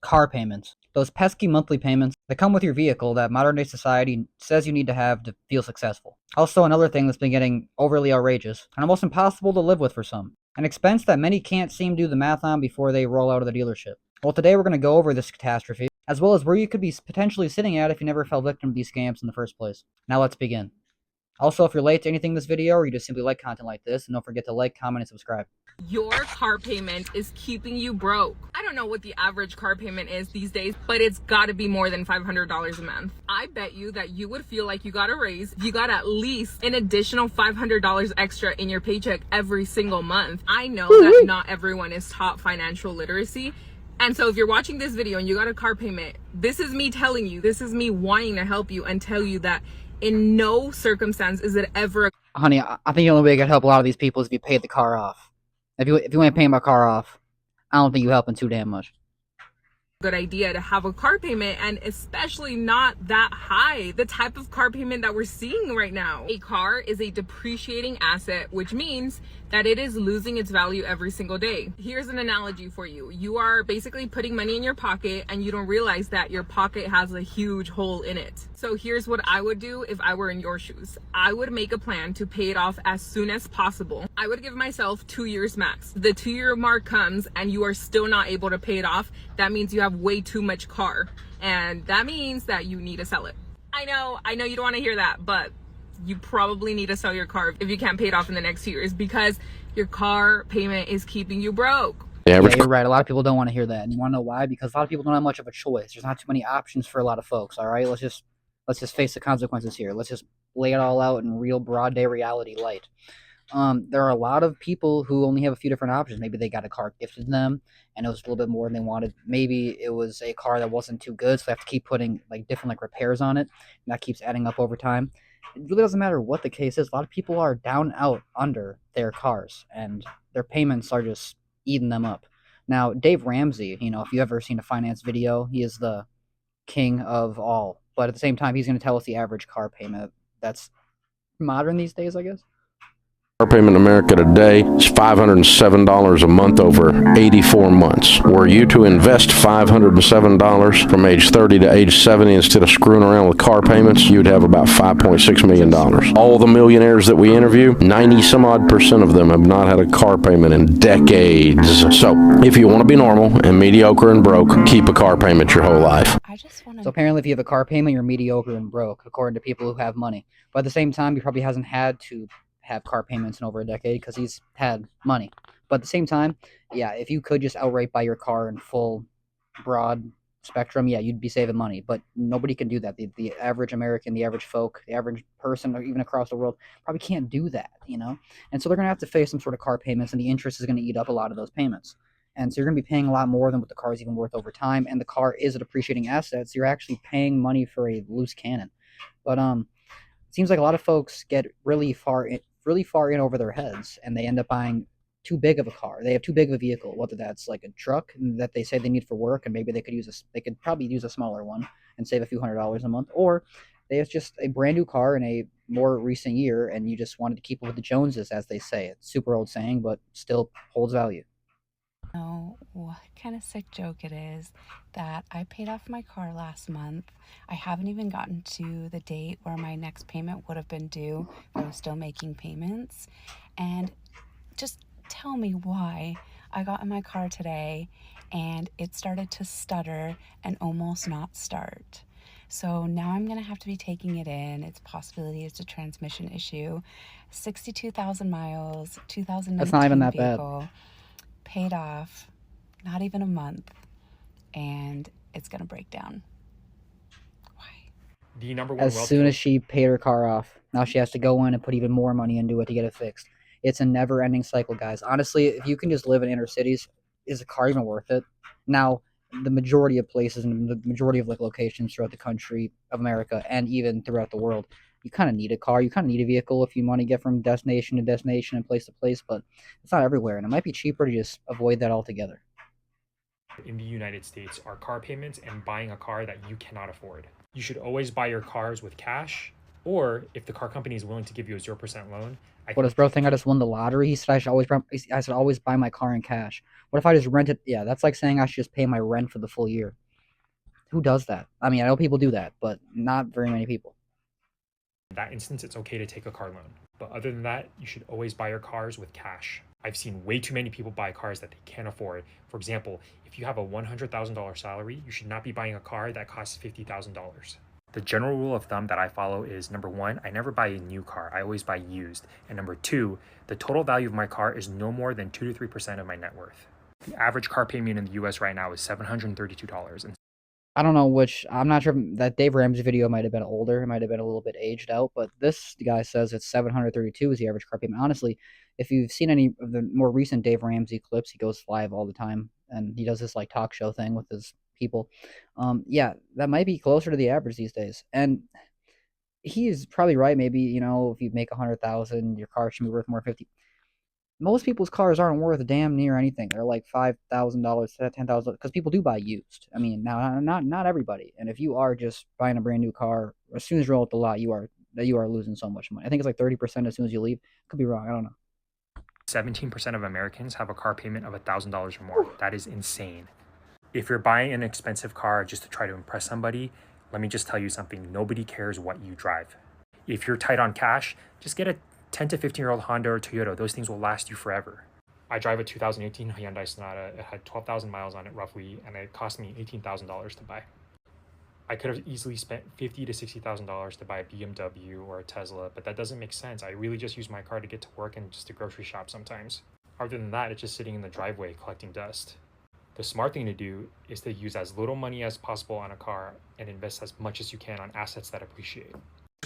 car payments. Those pesky monthly payments that come with your vehicle that modern day society says you need to have to feel successful. Also, another thing that's been getting overly outrageous and almost impossible to live with for some. An expense that many can't seem to do the math on before they roll out of the dealership. Well, today we're going to go over this catastrophe, as well as where you could be potentially sitting at if you never fell victim to these scams in the first place. Now let's begin. Also, if you're late to anything in this video or you just simply like content like this, then don't forget to like, comment, and subscribe. Your car payment is keeping you broke. I don't know what the average car payment is these days, but it's got to be more than $500 a month. I bet you that you would feel like you got a raise if you got at least an additional $500 extra in your paycheck every single month. I know that not everyone is taught financial literacy. And so if you're watching this video and you got a car payment, this is me telling you, this is me wanting to help you and tell you that in no circumstance is it ever. Honey, I think the only way I can help a lot of these people is if you pay the car off. If you ain't paying my car off, I don't think you're helping too damn much. Good idea to have a car payment, and especially not that high. The type of car payment that we're seeing right now. A car is a depreciating asset, which means that it is losing its value every single day. Here's an analogy for you. You are basically putting money in your pocket and you don't realize that your pocket has a huge hole in it. So here's what I would do if I were in your shoes. I would make a plan to pay it off as soon as possible. I would give myself 2 years max. The 2-year mark comes and you are still not able to pay it off. That means you have way too much car, and that means that you need to sell it. I know you don't want to hear that, but you probably need to sell your car if you can't pay it off in the next 2 years, because your car payment is keeping you broke. Yeah, you're right. A lot of people don't want to hear that, and you want to know why? Because a lot of people don't have much of a choice. There's not too many options for a lot of folks. All right, let's just face the consequences here. Let's just lay it all out in real broad day reality light. There are a lot of people who only have a few different options. Maybe they got a car gifted to them and it was a little bit more than they wanted. Maybe it was a car that wasn't too good, so they have to keep putting different repairs on it, and that keeps adding up over time. It really doesn't matter what the case is. A lot of people are down out under their cars, and their payments are just eating them up. Now, Dave Ramsey, if you ever seen a finance video, he is the king of all. But at the same time, he's going to tell us the average car payment that's modern these days, I guess. Car payment in America today is $507 a month over 84 months. Were you to invest $507 from age 30 to age 70 instead of screwing around with car payments, you'd have about $5.6 million. All the millionaires that we interview, 90-some-odd% of them have not had a car payment in decades. So if you want to be normal and mediocre and broke, keep a car payment your whole life. So apparently if you have a car payment, you're mediocre and broke, according to people who have money. But at the same time, he probably hasn't had to have car payments in over a decade because he's had money. But at the same time, yeah, if you could just outright buy your car in full broad spectrum, yeah, you'd be saving money. But nobody can do that. The average American, the average folk, the average person, or even across the world probably can't do that, And so they're going to have to face some sort of car payments, and the interest is going to eat up a lot of those payments. And so you're going to be paying a lot more than what the car is even worth over time, and the car is a depreciating asset, so you're actually paying money for a loose cannon. But it seems like a lot of folks get really far in over their heads, and they end up buying too big of a car. They have too big of a vehicle, whether that's like a truck that they say they need for work, and maybe they could probably use a smaller one and save a few $100s a month, or they have just a brand new car in a more recent year, and you just wanted to keep up with the Joneses, as they say. It's a super old saying, but still holds value. Know what kind of sick joke it is that I paid off my car last month. I haven't even gotten to the date where my next payment would have been due if I was still making payments. And just tell me why I got in my car today and it started to stutter and almost not start. So now I'm going to have to be taking it in. It's a possibility it's a transmission issue. 62,000 miles, 2019 That's not even that vehicle. bad. Paid off, not even a month, and it's gonna break down. Why? The number one as soon as she paid her car off, now she has to go in and put even more money into it to get it fixed. It's a never-ending cycle, guys. Honestly, if you can just live in inner cities, is a car even worth it? Now, the majority of places and the majority of locations throughout the country of America and even throughout the world, you kind of need a car. You kind of need a vehicle if you want to get from destination to destination and place to place, but it's not everywhere, and it might be cheaper to just avoid that altogether. In the United States are car payments and buying a car that you cannot afford. You should always buy your cars with cash Or if the car company is willing to give you a 0% loan, I What can does bro think? I just won the lottery. He said I should always buy my car in cash. What if I just rent it? Yeah, that's like saying I should just pay my rent for the full year. Who does that? I mean, I know people do that, but not very many people. in that instance, it's okay to take a car loan. But other than that, you should always buy your cars with cash. I've seen way too many people buy cars that they can't afford. For example, if you have a $100,000 salary, you should not be buying a car that costs $50,000. The general rule of thumb that I follow is number one, I never buy a new car. I always buy used. And number two, the total value of my car is no more than 2 to 3% of my net worth. The average car payment in the US right now is $732. And I don't know which. I'm not sure if that Dave Ramsey video might have been older. It might have been a little bit aged out, but this guy says it's 732 is the average car payment. Honestly, if you've seen any of the more recent Dave Ramsey clips, he goes live all the time and he does this like talk show thing with his people. Yeah, that might be closer to the average these days. And he is probably right. Maybe, if you make 100,000, your car should be worth more 50. Most people's cars aren't worth damn near anything. They're like $5,000, $10,000, because people do buy used. I mean, now not everybody. And if you are just buying a brand new car, as soon as you roll out the lot, you are losing so much money. I think it's like 30% as soon as you leave. Could be wrong. I don't know. 17% of Americans have a car payment of $1,000 or more. That is insane. If you're buying an expensive car just to try to impress somebody, let me just tell you something. Nobody cares what you drive. If you're tight on cash, just get a 10 to 15-year-old Honda or Toyota. Those things will last you forever. I drive a 2018 Hyundai Sonata. It had 12,000 miles on it roughly, and it cost me $18,000 to buy. I could have easily spent $50,000 to $60,000 to buy a BMW or a Tesla, but that doesn't make sense. I really just use my car to get to work and just to grocery shop sometimes. Other than that, it's just sitting in the driveway collecting dust. The smart thing to do is to use as little money as possible on a car and invest as much as you can on assets that appreciate.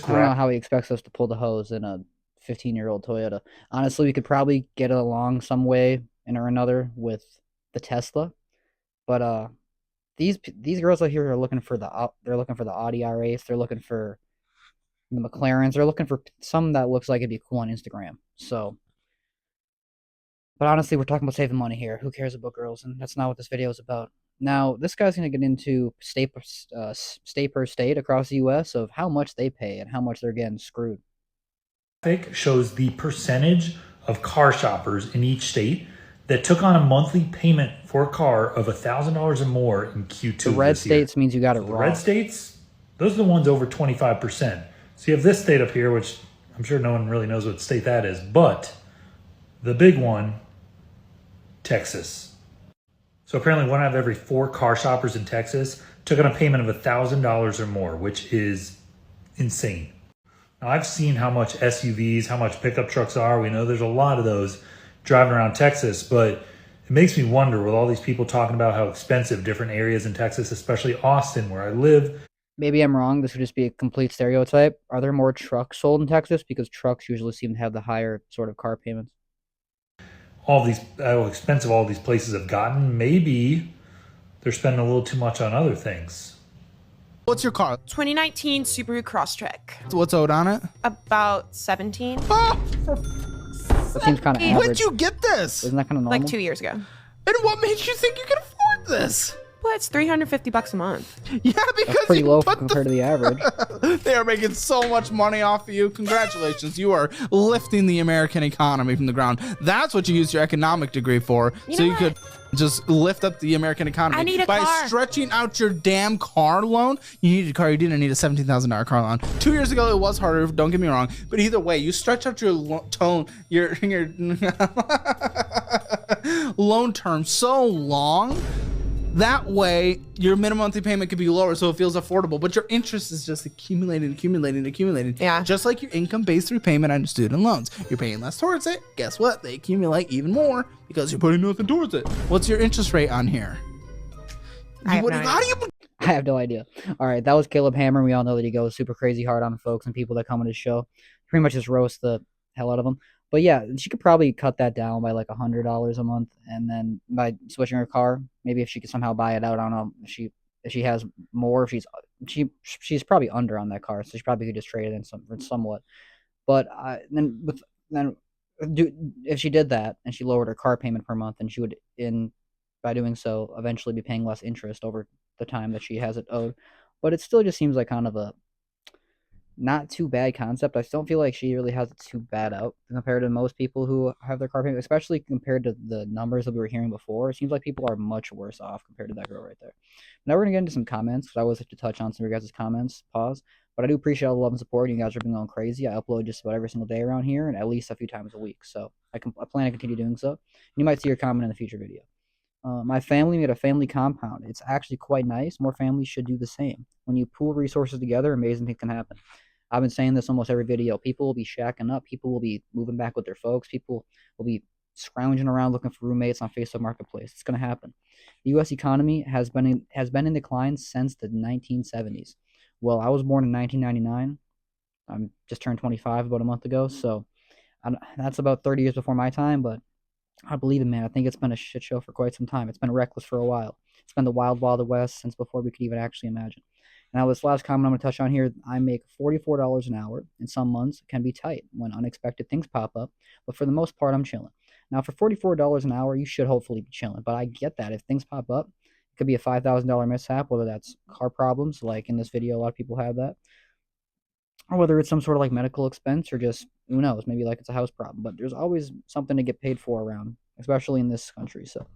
I don't know how he expects us to pull the hose in a 15-year-old Toyota. Honestly, we could probably get along some way or another with the Tesla, but these girls out here are looking for they're looking for the Audi R8s. They're looking for the McLarens. They're looking for some that looks like it'd be cool on Instagram. So, but honestly, we're talking about saving money here. Who cares about girls? And that's not what this video is about. Now, this guy's going to get into state per state across the U.S. of how much they pay and how much they're getting screwed. Shows the percentage of car shoppers in each state that took on a monthly payment for a car of $1,000 or more in Q2. The red states means you got it The wrong. red states, those are the ones over 25%. So you have this state up here, which I'm sure no one really knows what state that is, but the big one, Texas. So apparently 1 out of every 4 car shoppers in Texas took on a payment of $1,000 or more, which is insane. Now, I've seen how much SUVs, how much pickup trucks are. We know there's a lot of those driving around Texas, but it makes me wonder with all these people talking about how expensive different areas in Texas, especially Austin, where I live. Maybe I'm wrong. This would just be a complete stereotype. Are there more trucks sold in Texas? Because trucks usually seem to have the higher sort of car payments. All these, how expensive all these places have gotten. Maybe they're spending a little too much on other things. What's your car? 2019 Subaru Crosstrek. What's owed on it? About 17. Oh, That seems kind of average. when'd you get this? Isn't that kind of normal? Like 2 years ago. And what made you think you could afford this? Well, it's $350 a month. Yeah, because That's pretty you low put compared to the average. They are making so much money off of you. Congratulations. You are lifting the American economy from the ground. That's what you use your economic degree for. You know you what? could just lift up the American economy. I need a by car. stretching out your damn car loan. You needed a car. You didn't need a $17,000 car loan. 2 years ago, it was harder. Don't get me wrong. But either way, you stretch out your your loan term so long. That way, your minimum monthly payment could be lower, so it feels affordable. But your interest is just accumulating. Yeah. Just like your income-based repayment on your student loans. You're paying less towards it. Guess what? They accumulate even more because you're putting nothing towards it. What's your interest rate on here? I have no How do you? I have no idea. All right, that was Caleb Hammer. We all know that he goes super crazy hard on folks and people that come on his show. Pretty much just roast the hell out of them. But yeah, she could probably cut that down by like $100 a month, and then by switching her car, maybe if she could somehow buy it out. I don't know if she has more. If she's probably under on that car, so she probably could just trade it in somewhat. But if she did that and she lowered her car payment per month, and she would by doing so eventually be paying less interest over the time that she has it owed. But it still just seems like kind of a not too bad concept. I still don't feel like she really has it too bad out compared to most people who have their car payment, especially compared to the numbers that we were hearing before. It seems like people are much worse off compared to that girl right there. Now we're gonna get into some comments because I always like to touch on some of your guys' comments. Pause. But I do appreciate all the love and support. You guys have been going crazy. I upload just about every single day around here, and at least a few times a week. So I plan to continue doing so. You might see your comment in the future video. My family made a family compound. It's actually quite nice. More families should do the same. When you pool resources together, amazing things can happen. I've been saying this almost every video. People will be shacking up. People will be moving back with their folks. People will be scrounging around looking for roommates on Facebook Marketplace. It's going to happen. The U.S. economy has been in decline since the 1970s. Well, I was born in 1999. I'm just turned 25 about a month ago, so that's about 30 years before my time. But I believe it, man. I think it's been a shit show for quite some time. It's been reckless for a while. It's been the wild, wild west since before we could even actually imagine. Now, this last comment I'm going to touch on here, I make $44 an hour. In some months, it can be tight when unexpected things pop up, but for the most part, I'm chilling. Now, for $44 an hour, you should hopefully be chilling, but I get that. If things pop up, it could be a $5,000 mishap, whether that's car problems, like in this video, a lot of people have that, or whether it's some sort of like medical expense or just, who knows, maybe like it's a house problem. But there's always something to get paid for around, especially in this country, so.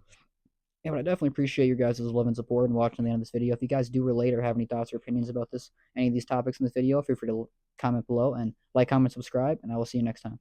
Yeah, but I definitely appreciate your guys' love and support and watching the end of this video. If you guys do relate or have any thoughts or opinions about any of these topics in this video, feel free to comment below and like, comment, subscribe, and I will see you next time.